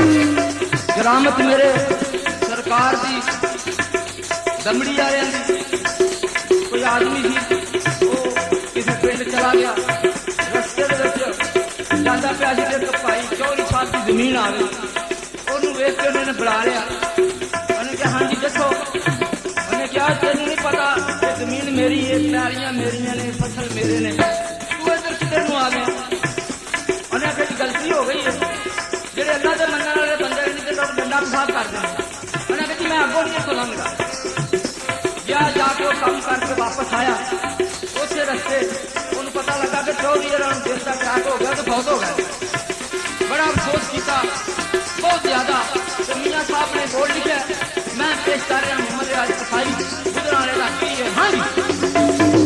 करामत मेरे सरकार दी दमड़ी वाले कोई आदमी सी वो किसी पिंड चला गया रस्ते जाता पिया भाई 24 साल की जमीन आ गई उन्होंने वेख के उन्होंने बुला लिया उन्हें कहा हाँ जी दसो उन्हें क्या तेन नहीं पता ये जमीन मेरी है पैलियां मेरिया ने फसल मेरे ने तू इधर किधर आ गया उन्हें आखिर गलती हो गई है जेडे अल्लाह के मनने वाले बंदे लोग डंडा पेशाब कर देंगे उन्हें कहा मैं अगों नहीं तो लंघदा या जाके वो काम करके वापस आया उसे रस्ते उन्हें पता लगा कि 24 देश का अटैक हो गया तो बहुत हो गया बड़ा अफसोस किया बहुत ज्यादा तो मियां साहब ने बोल लिखा मैं पेश कर रहा मोहम्मद राज सफाई गुजराने का की है हाँ जी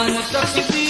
ਮਨ ਤੱਕਦੀ